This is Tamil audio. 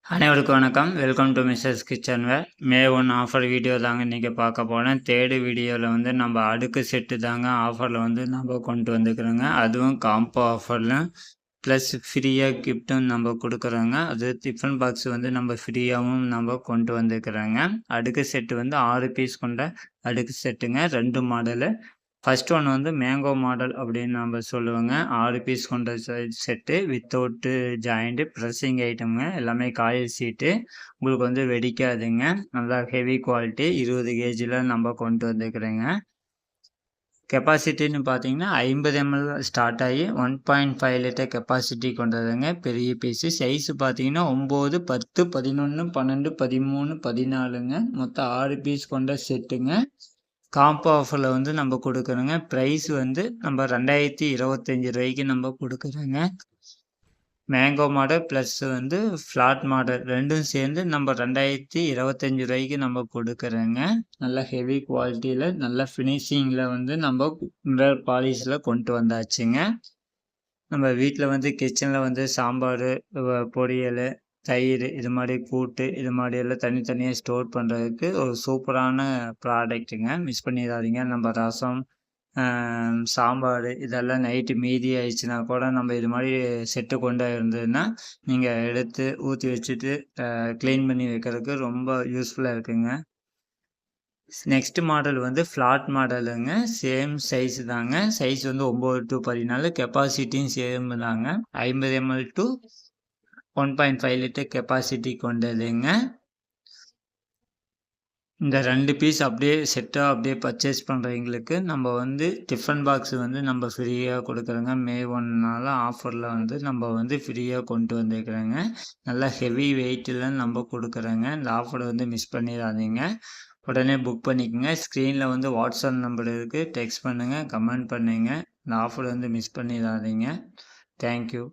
அனைவருக்கும் வணக்கம். Welcome to missus kitchen where. May 1 offer video தாங்க இன்றைக்கி பார்க்க போனேன். தேர்டு வீடியோவில் வந்து நம்ம அடுக்கு செட்டு தாங்க ஆஃபரில் வந்து நம்ம கொண்டு வந்துக்கிறோங்க. அதுவும் காம்போ ஆஃபரில் ப்ளஸ் ஃப்ரீயாக கிஃப்ட்டும் நம்ம கொடுக்குறோங்க. அது டிஃபன் பாக்ஸ் வந்து நம்ம ஃப்ரீயாகவும் நம்ம கொண்டு வந்துக்கிறோங்க. அடுக்கு செட்டு வந்து 6 பீஸ் கொண்ட அடுக்கு செட்டுங்க. 2 மாடலு. ஃபர்ஸ்ட் ஒன் வந்து மேங்கோ மாடல் அப்படின்னு நம்ம சொல்லுவோங்க. 6 பீஸ் கொண்ட செட்டு வித்தவுட்டு ஜாயிண்ட்டு ப்ரெஸ்ஸிங் ஐட்டம்ங்க. எல்லாமே காயில் சீட்டு. உங்களுக்கு வந்து வெடிக்காதுங்க. நல்லா ஹெவி குவாலிட்டி 20 கேஜியில் நம்ம கொண்டு வந்துக்கிறேங்க. கெப்பாசிட்டின்னு பார்த்தீங்கன்னா 50 ml ஸ்டார்ட் ஆகி 1.5 லிட்டர் கெப்பாசிட்டி கொண்டதுங்க. பெரிய பீஸு. சைஸு பார்த்தீங்கன்னா 9, 10, 11, 12, 13, 14ங்க. மொத்தம் 6 பீஸ் கொண்ட செட்டுங்க. காம்போ ஆஃபரில் வந்து நம்ம கொடுக்குறோங்க. ப்ரைஸ் வந்து நம்ம 2025 ரூபாய்க்கு நம்ம கொடுக்குறோங்க. மேங்கோ மாடல் ப்ளஸ் வந்து ஃப்ளாட் மாடல் ரெண்டும் சேர்ந்து நம்ம 2025 ரூபாய்க்கு நம்ம கொடுக்குறோங்க. நல்ல ஹெவி குவாலிட்டியில் நல்ல ஃபினிஷிங்கில் வந்து நம்ம மிரர் பாலிஷில் கொண்டு வந்தாச்சுங்க. நம்ம வீட்டில் வந்து கிச்சனில் வந்து சாம்பார், பொரியல், தயிர் இது மாதிரி கூட்டு இது மாதிரி எல்லாம் தனித்தனியாக ஸ்டோர் பண்ணுறதுக்கு ஒரு சூப்பரான ப்ராடக்ட்டுங்க. மிஸ் பண்ணிடாதீங்க. நம்ம ரசம், சாம்பார் இதெல்லாம் நைட்டு மீதி ஆயிடுச்சுன்னா கூட நம்ம இது மாதிரி செட்டு கொண்டு இருந்ததுன்னா நீங்கள் எடுத்து ஊற்றி வச்சுட்டு க்ளீன் பண்ணி வைக்கிறதுக்கு ரொம்ப யூஸ்ஃபுல்லாக இருக்குங்க. நெக்ஸ்ட் மாடல் வந்து ஃப்ளாட் மாடலுங்க. சேம் சைஸ் தாங்க. சைஸ் வந்து 9 to 14, கெப்பாசிட்டியும் சேம் தாங்க. 50 ml to 1.5 லிட்டர் கெப்பாசிட்டி கொண்டதுங்க. இந்த 2 பீஸ் அப்படியே செட்டாக அப்படியே பர்ச்சேஸ் பண்ணுறவங்களுக்கு நம்ம வந்து டிஃபன் பாக்ஸ் வந்து நம்ம ஃப்ரீயாக கொடுக்குறோங்க. மே 1 ஆஃபரில் வந்து நம்ம வந்து ஃப்ரீயாக கொண்டு வந்துருக்குறோங்க. நல்லா ஹெவி வெயிட்டில் நம்ம கொடுக்குறோங்க. இந்த ஆஃபரை வந்து மிஸ் பண்ணிடாதீங்க. உடனே புக் பண்ணிக்கோங்க. ஸ்க்ரீனில் வந்து வாட்ஸ்அப் நம்பர் இருக்குது. டெக்ஸ்ட் பண்ணுங்கள், கமெண்ட் பண்ணுங்கள். இந்த ஆஃபர் வந்து மிஸ் பண்ணிடாதீங்க. தேங்க்யூ.